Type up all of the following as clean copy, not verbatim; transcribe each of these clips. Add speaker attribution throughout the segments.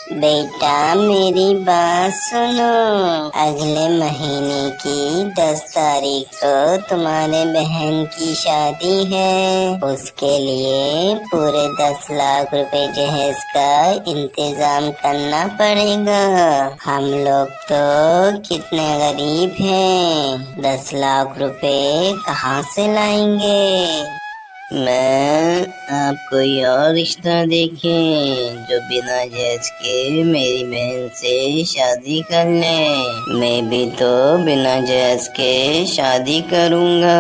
Speaker 1: बेटा मेरी बात सुनो। अगले महीने की 10 तारीख को तुम्हारे बहन की शादी है। उसके लिए पूरे 10 लाख रुपए जहेज का इंतजाम करना पड़ेगा। हम लोग तो कितने गरीब हैं, 10 लाख रुपए कहाँ से लाएंगे।
Speaker 2: मैं आप कोई और रिश्ता देखें जो बिना जहेज के मेरी बहन से शादी कर ले। मैं भी तो बिना जहेज के शादी करूँगा।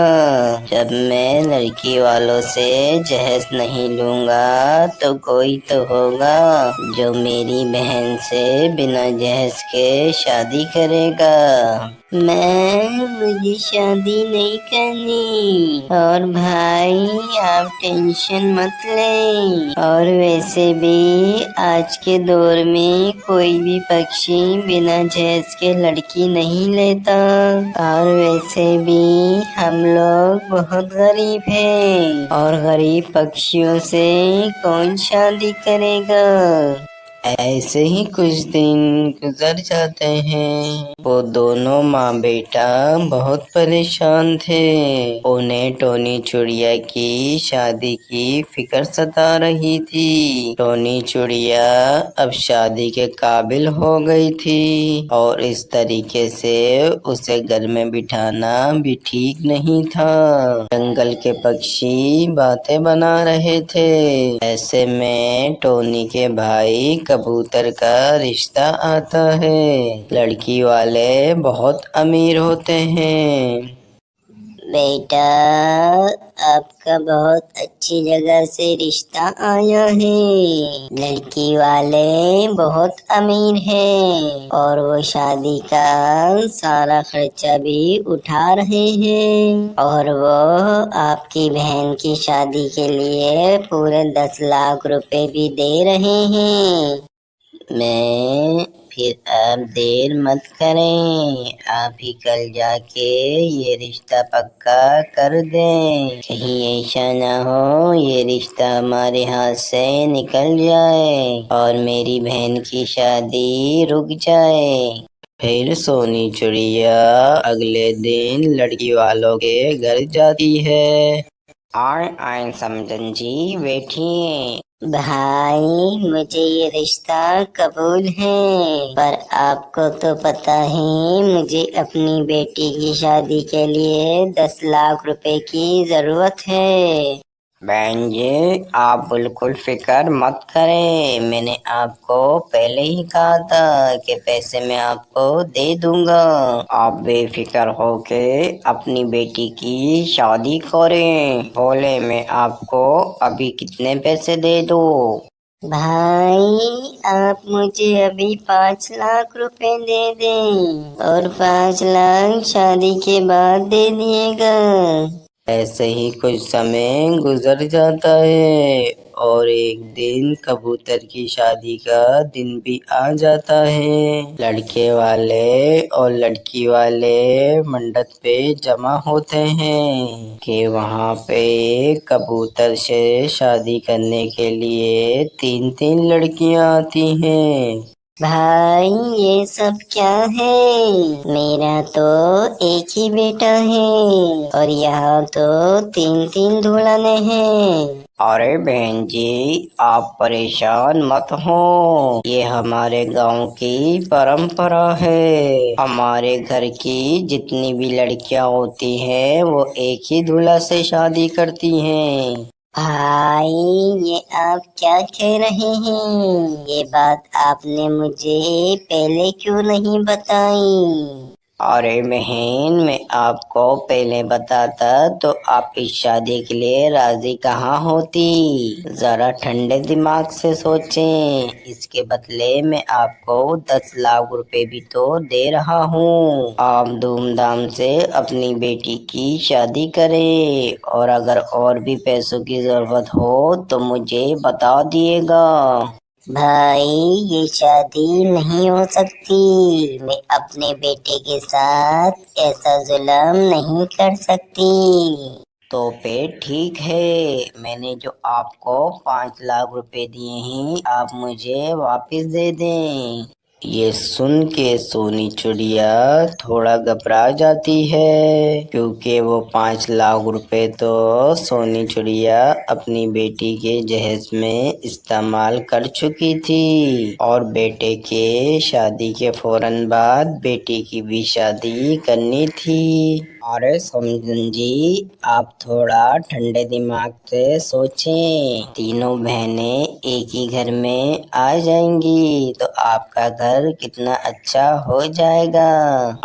Speaker 2: जब मैं लड़की वालों से जहेज नहीं लूँगा तो कोई तो होगा जो मेरी बहन से बिना जहेज के शादी करेगा। मुझे शादी नहीं करनी। और भाई आप टेंशन मत लें। और वैसे भी आज के दौर में कोई भी पक्षी बिना जहेज के लड़की नहीं लेता। और वैसे भी हम लोग बहुत गरीब हैं और गरीब पक्षियों से कौन शादी करेगा। ऐसे ही कुछ दिन गुजर जाते हैं। वो दोनों माँ बेटा बहुत परेशान थे। उन्हें टोनी चुड़िया की शादी की फिक्र सता रही थी। टोनी चुड़िया अब शादी के काबिल हो गई थी और इस तरीके से उसे घर में बिठाना भी ठीक नहीं था। जंगल के पक्षी बातें बना रहे थे। ऐसे में टोनी के भाई कबूतर का रिश्ता आता है। लड़की वाले बहुत अमीर होते हैं।
Speaker 1: बेटा आपका बहुत अच्छी जगह से रिश्ता आया है। लड़की वाले बहुत अमीर हैं और वो शादी का सारा खर्चा भी उठा रहे हैं और वो आपकी बहन की शादी के लिए पूरे 10 लाख रुपए भी दे रहे हैं।
Speaker 2: फिर आप देर मत करें। आप ही कल जाके ये रिश्ता पक्का कर दें। कहीं ऐसा ना हो ये रिश्ता हमारे हाथ से निकल जाए और मेरी बहन की शादी रुक जाए। फिर सोनी चिड़िया अगले दिन लड़की वालों के घर जाती है। आए समझन जी, बैठिए।
Speaker 1: भाई मुझे ये रिश्ता कबूल है, पर आपको तो पता है मुझे अपनी बेटी की शादी के लिए 10 लाख रुपए की जरूरत है।
Speaker 2: बहन जी आप बिल्कुल फिक्र मत करें। मैंने आपको पहले ही कहा था कि पैसे मैं आपको दे दूंगा। आप बेफिक्र होके अपनी बेटी की शादी करें। बोले मैं आपको अभी कितने पैसे दे दूं?
Speaker 1: भाई आप मुझे अभी 5 लाख रुपए दे दें और 5 लाख शादी के बाद दे दिएगा।
Speaker 2: ऐसे ही कुछ समय गुजर जाता है और एक दिन कबूतर की शादी का दिन भी आ जाता है। लड़के वाले और लड़की वाले मंडप पे जमा होते हैं कि वहाँ पे कबूतर से शादी करने के लिए 3-3 लड़कियाँ आती हैं।
Speaker 1: भाई ये सब क्या है? मेरा तो एक ही बेटा है और यहाँ तो 3-3 दुल्हने हैं।
Speaker 2: अरे बहन जी आप परेशान मत हो। ये हमारे गांव की परंपरा है। हमारे घर की जितनी भी लड़कियां होती हैं वो एक ही दूल्हा से शादी करती हैं।
Speaker 1: भाई ये आप क्या कह रहे हैं? ये बात आपने मुझे पहले क्यों नहीं बताई?
Speaker 2: अरे बहन मैं आपको पहले बताता तो आप इस शादी के लिए राजी कहाँ होती। जरा ठंडे दिमाग से सोचें। इसके बदले मैं आपको 10 लाख रुपए भी तो दे रहा हूँ। आप धूमधाम से अपनी बेटी की शादी करें और अगर और भी पैसों की जरूरत हो तो मुझे बता दिएगा।
Speaker 1: भाई ये शादी नहीं हो सकती। मैं अपने बेटे के साथ ऐसा जुल्म नहीं कर सकती। तो फिर ठीक है, मैंने जो आपको 5 लाख रुपए दिए हैं आप मुझे वापस दे दें। ये सुन के सोनी चिड़िया थोड़ा घबरा जाती है, क्योंकि वो 5 लाख रुपए तो सोनी चिड़िया अपनी बेटी के जहेज में इस्तेमाल कर चुकी थी और बेटे के शादी के फौरन बाद बेटी की भी शादी करनी थी। अरे समझन जी, आप थोड़ा ठंडे दिमाग से सोचें। तीनों बहनें एक ही घर में आ जाएंगी तो आपका घर कितना अच्छा हो जाएगा।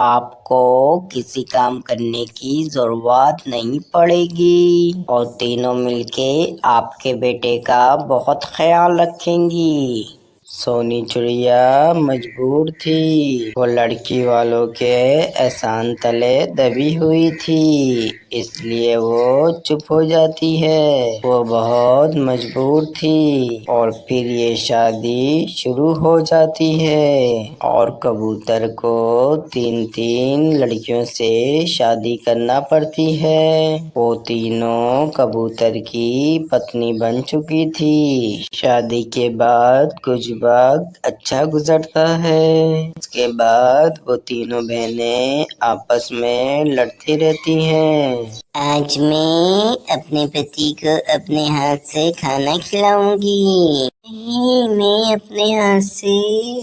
Speaker 1: आपको किसी काम करने की जरूरत नहीं पड़ेगी और तीनों मिलके आपके बेटे का बहुत ख्याल रखेंगी। सोनी चिड़िया मजबूर थी, वो लड़की वालों के एहसान तले दबी हुई थी, इसलिए वो चुप हो जाती है। वो बहुत मजबूर थी और फिर ये शादी शुरू हो जाती है और कबूतर को 3-3 लड़कियों से शादी करना पड़ती है। वो तीनों कबूतर की पत्नी बन चुकी थी। शादी के बाद कुछ वक्त अच्छा गुजरता है। उसके बाद वो तीनों बहनें आपस में लड़ती रहती हैं। आज मैं अपने पति को अपने हाथ से खाना खिलाऊंगी। नहीं, मैं अपने हाथ से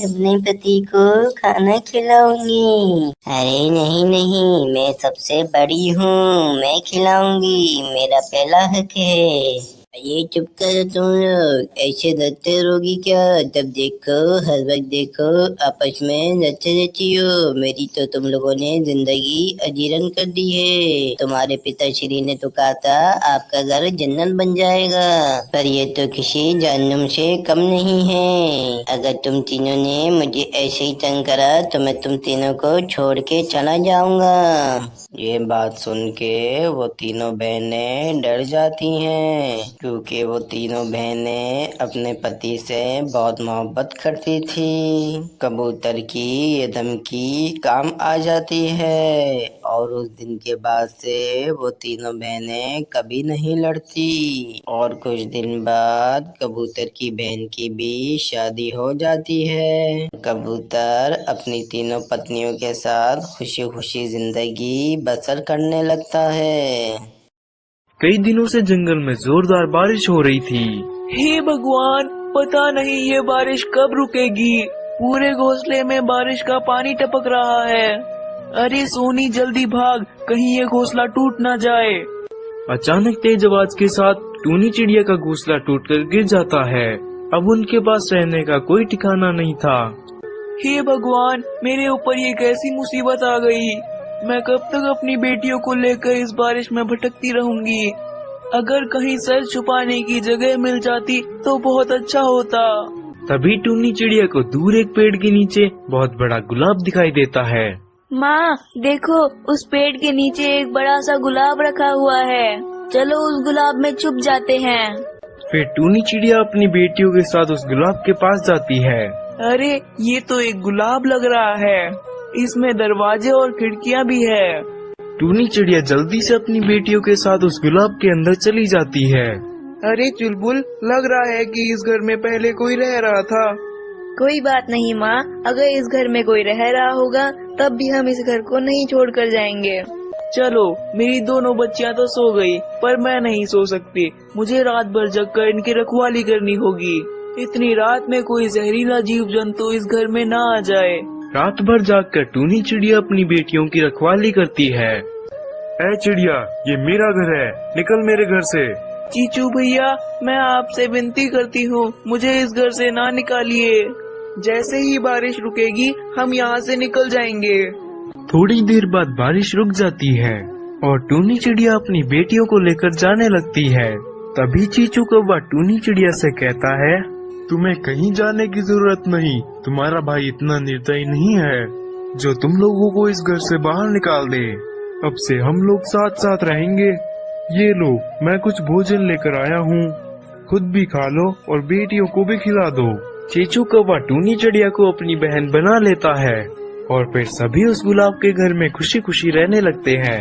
Speaker 1: अपने पति को खाना खिलाऊंगी। अरे नहीं नहीं, मैं सबसे बड़ी हूँ, मैं खिलाऊंगी, मेरा पहला हक है। ये चुप करो तुम लोग, ऐसे लड़ते रहोगी क्या? जब देखो हर वक्त देखो आपस में लड़ते रहती हो। मेरी तो तुम लोगों ने जिंदगी अजीरन कर दी है। तुम्हारे पिताश्री ने तो कहा था आपका घर जन्नत बन जाएगा, पर ये तो किसी जहन्नुम से कम नहीं है। अगर तुम तीनों ने मुझे ऐसे ही तंग करा तो मैं तुम तीनों को छोड़ के चला जाऊंगा। ये बात सुन के वो तीनों बहनें डर जाती हैं, क्योंकि वो तीनों बहनें अपने पति से बहुत मोहब्बत करती थी। कबूतर की ये धमकी काम आ जाती है और उस दिन के बाद से वो तीनों बहनें कभी नहीं लड़ती। और कुछ दिन बाद कबूतर की बहन की भी शादी हो जाती है। कबूतर अपनी तीनों पत्नियों के साथ खुशी खुशी जिंदगी बसर करने लगता है।
Speaker 3: कई दिनों से जंगल में जोरदार बारिश हो रही थी। हे भगवान, पता नहीं ये बारिश कब रुकेगी। पूरे घोंसले में बारिश का पानी टपक रहा है। अरे सोनी जल्दी भाग, कहीं ये घोंसला टूट ना जाए। अचानक तेज आवाज के साथ टूनी चिड़िया का घोंसला टूटकर गिर जाता है। अब उनके पास रहने का कोई ठिकाना नहीं था। हे भगवान, मेरे ऊपर ये कैसी मुसीबत आ गई। मैं कब तक अपनी बेटियों को लेकर इस बारिश में भटकती रहूंगी। अगर कहीं सर छुपाने की जगह मिल जाती तो बहुत अच्छा होता। तभी टूनी चिड़िया को दूर एक पेड़ के नीचे बहुत बड़ा गुलाब दिखाई देता है।
Speaker 4: माँ देखो, उस पेड़ के नीचे एक बड़ा सा गुलाब रखा हुआ है। चलो उस गुलाब में छुप जाते हैं।
Speaker 3: फिर टूनी चिड़िया अपनी बेटियों के साथ उस गुलाब के पास जाती है। अरे ये तो एक गुलाब लग रहा है, इसमें दरवाजे और खिड़कियाँ भी है। टूनी चिड़िया जल्दी से अपनी बेटियों के साथ उस गुलाब के अंदर चली जाती है। अरे चुलबुल, लग रहा है कि इस घर में पहले कोई रह रहा था।
Speaker 4: कोई बात नहीं माँ, अगर इस घर में कोई रह रहा होगा तब भी हम इस घर को नहीं छोड़ कर जाएंगे।
Speaker 3: चलो, मेरी दोनों बच्चियां तो सो गई, पर मैं नहीं सो सकती। मुझे रात भर जगकर इनकी रखवाली करनी होगी। इतनी रात में कोई जहरीला जीव जंतु इस घर में ना आ जाए। रात भर जागकर टूनी चिड़िया अपनी बेटियों की रखवाली करती है। ऐ चिड़िया, ये मेरा घर है, निकल मेरे घर से। चीचू भैया, मैं आपसे विनती करती हूँ, मुझे इस घर से ना निकालिए। जैसे ही बारिश रुकेगी हम यहाँ से निकल जाएंगे। थोड़ी देर बाद बारिश रुक जाती है और टूनी चिड़िया अपनी बेटियों को लेकर जाने लगती है। तभी चीचू कौवा टूनी चिड़िया से कहता है, तुम्हें कहीं जाने की जरूरत नहीं। तुम्हारा भाई इतना निर्दयी नहीं है जो तुम लोगों को इस घर से बाहर निकाल दे। अब से हम लोग साथ साथ रहेंगे। ये लो, मैं कुछ भोजन लेकर आया हूँ, खुद भी खा लो और बेटियों को भी खिला दो। चीचू कौवा टूनी चिड़िया को अपनी बहन बना लेता है और फिर सभी उस गुलाब के घर में खुशी खुशी रहने लगते हैं।